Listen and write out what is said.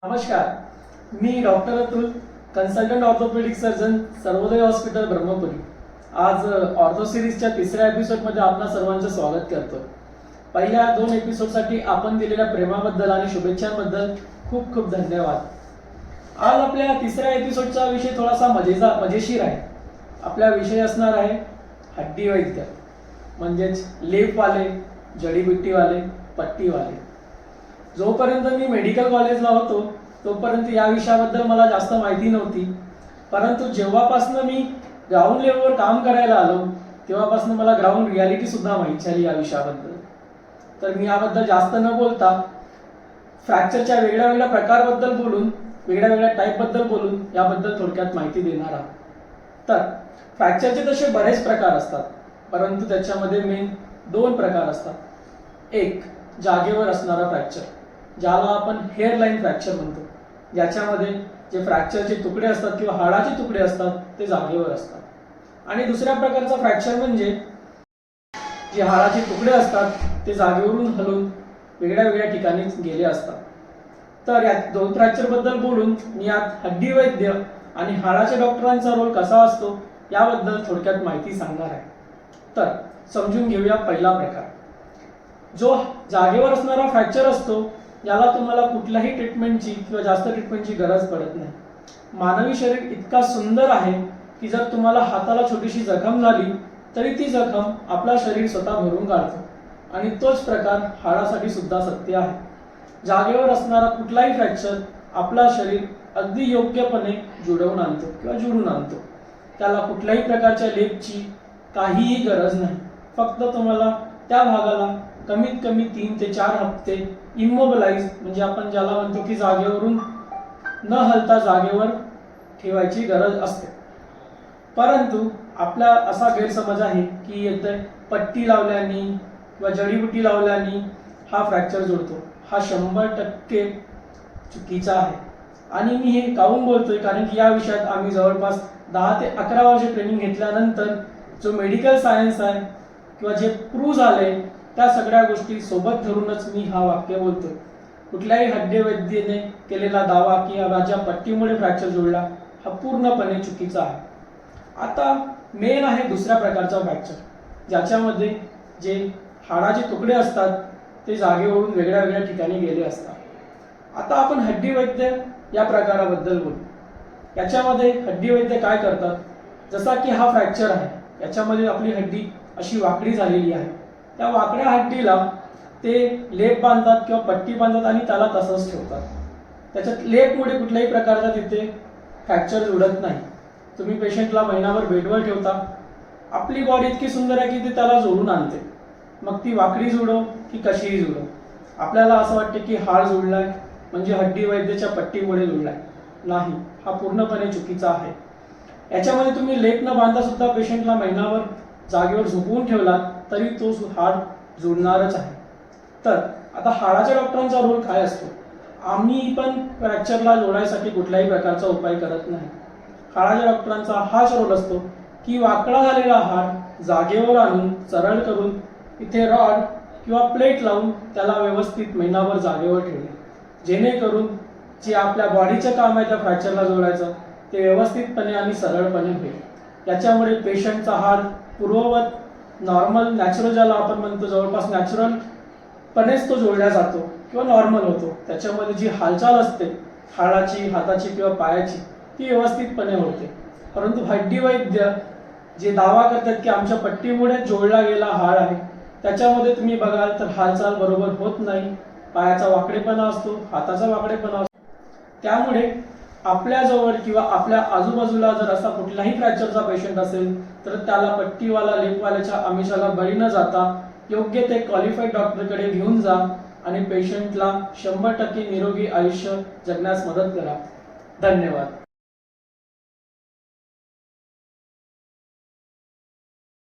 नमस्कार, मी doctor Atul, consultant orthopaedic surgeon, Sarvodaya hospital Brahmapuri. आज ऑर्थो सिरीजच्या तिसऱ्या एपिसोडमध्ये आपणा सर्वांचं स्वागत करतो. पहिल्या 2 एपिसोडसाठी आपण दिलेल्या प्रेमाबद्दल आणि शुभेच्छांबद्दल खूप खूप धन्यवाद. आज आपल्या तिसऱ्या एपिसोडचा विषय थोडासा मजेशीर आहे. आपला विषय असणार आहे हड्डी वैद्य, म्हणजेच लेपवाले, जडीबुट्टीवाले, पट्टीवाले. जोपर्यंत मी मेडिकल कॉलेजला होतो तोपर्यंत या विषयाबद्दल मला जास्त माहिती नव्हती, परंतु जेव्हापासून मी ग्राउंड लेवलवर काम करायला आलो तेव्हापासून मला ग्राउंड रियालिटी सुद्धा माहीत झाली या विषयाबद्दल. तर मी याबद्दल जास्त न बोलता फ्रॅक्चरच्या वेगळ्या वेगळ्या प्रकाराबद्दल बोलून, वेगळ्या वेगळ्या टाईपबद्दल बोलून याबद्दल थोडक्यात माहिती देणार आहे. तर फ्रॅक्चरचे तसे बरेच प्रकार असतात, परंतु त्याच्यामध्ये मेन 2 प्रकार असतात. एक, जागेवर असणारा फ्रॅक्चर, ज्याला आपण हेअरलाईन फ्रॅक्चर म्हणतो, ज्याच्यामध्ये जे फ्रॅक्चरचे तुकडे असतात किंवा हाडाचे तुकडे असतात ते जागेवर असतात. आणि दुसऱ्या प्रकारचा फ्रॅक्चर म्हणजे जे हाडाचे तुकडे असतात ते जागेवरून हलून वेगळ्या वेगळ्या ठिकाणी गेले असतात. तर या 2 फ्रॅक्चरबद्दल बोलून मी आज हड्डी वैद्य आणि हाडाच्या डॉक्टरांचा रोल कसा असतो याबद्दल थोडक्यात माहिती सांगणार आहे. तर समजून घेऊया पहिला प्रकार. जो जागेवर असणारा फ्रॅक्चर असतो याला तुम्हाला कुठल्याही ट्रीटमेंटची किंवा जास्त ट्रीटमेंटची गरज पडत नाही. मानवी शरीर इतका सुंदर आहे की जर तुम्हाला हाताला छोटीशी जखम झाली तरी ती जखम आपला शरीर स्वतः भरून काढतो, आणि तोच प्रकार हाडासाठी सुद्धा सत्य आहे. जागेवर असणारा कुठलाही फ्रॅक्चर आपला शरीर अगदी योग्यपणे जुळवून आणतो किंवा जुळून आणतो. त्याला कुठल्याही प्रकारच्या लेपची काहीही गरज नाही. फक्त तुम्हाला त्या भागाला कमीत कमी 3 ते 4 हप्ते इमोबिलाइज, म्हणजे आपण ज्याला म्हणतो की जागेवरून न हलता जागेवर ठेवायची गरज असते. परंतु आपला असा गैरसमज आहे की येथे पट्टी लावल्याने किंवा जडीबुटी लावल्याने हा फ्रॅक्चर जुळतो. हा 100% चुकीचा आहे. आणि मी हे काहून बोलतोय, कारण की या विषयात आम्ही जवळपास 10 ते 11 वर्ष ट्रेनिंग घेतल्यानंतर जो मेडिकल सायन्स आहे किंवा जे प्रूव्ह झाले त्या सगळ्या गोष्टी सोबत धरूनच मी हा वाक्य बोलतोय. कुठल्याही हड्डी वैद्याने केलेला दावा की माझ्या पट्टीमुळे फ्रॅक्चर जुळला हा पूर्णपणे चुकीचा आहे. आता मेन आहे दुसऱ्या प्रकारचा फ्रॅक्चर, ज्याच्यामध्ये जे हाडाचे तुकडे असतात ते जागेवरून वेगळ्या वेगळ्या ठिकाणी गेले असतात. आता आपण हड्डी वैद्य या प्रकाराबद्दल बोलू. याच्यामध्ये हड्डी वैद्य काय करतात, जसा की हा फ्रॅक्चर आहे, याच्यामध्ये आपली हड्डी अशी वाकडी झालेली आहे. त्या वाकड्या हड्डीला ते लेप बांधतात किंवा पट्टी बांधतात आणि त्याला तसंच ठेवतात. त्याच्यात लेपमुळे कुठल्याही प्रकारचा तिथे फ्रॅक्चर जुळत नाही. तुम्ही पेशंटला महिनाभर बेडवर ठेवता, आपली बॉडी इतकी सुंदर आहे की ते त्याला जोडून आणते. मग ती वाकडी जुळो की कशीही जुळो, आपल्याला असं वाटते की हाड जुळलाय म्हणजे हड्डी वैद्याच्या पट्टीमुळे जुळलाय. नाही, हा पूर्णपणे चुकीचा आहे. याच्यामध्ये तुम्ही लेप न बांधता सुद्धा पेशंटला महिनाभर जागेवर झोपवून ठेवला तरी तो हाड जुळणारच आहे. तर आता हाडाच्या डॉक्टरांचा रोल काय असतो? आम्ही पण फ्रॅक्चरला जोडायसाठी कुठल्याही प्रकारचा उपाय करत नाही. हाडाच्या डॉक्टरांचा हाच रोल असतो की वाकडा झालेला हाड जागेवर आणून सरळ करून इथे रॉड किंवा प्लेट लावून त्याला व्यवस्थित महिनाभर जागेवर ठेवणे, जेणेकरून जे आपल्या बॉडीचं काम आहे त्या फ्रॅक्चरला जोडायचं ते व्यवस्थितपणे आणि सरळपणे होईल. याच्यामुळे पेशंटचा हाड पूर्ववत नॉर्मल, नॅचरल ज्याला आपण म्हणतो, जवळपास नॅचरलपणेच तो जोडला जातो किंवा नॉर्मल होतो. त्याच्यामध्ये जी हालचाल असते हाडाची, हाताची किंवा पायाची ती व्यवस्थितपणे होते. परंतु हड्डी वैद्य जे दावा करतात की आमच्या पट्टीमुळे जोडला गेला हाड आहे, त्याच्यामध्ये तुम्ही बघाल तर हालचाल बरोबर होत नाही. पायाचा वाकडेपणा असतो, हाताचा वाकडेपणा असतो. त्यामुळे आपल्याजवळ किंवा आपल्या आजूबाजूला जर असा कुठलाही फ्रॅक्चरचा पेशंट असेल तर त्याला पट्टीवाला, लेपवाल्याच्या आमिषाला बळी न जाता योग्य ते क्वालिफाईड डॉक्टरकडे घेऊन जा आणि पेशंटला 100% निरोगी आयुष्य जगण्यास मदत करा. धन्यवाद.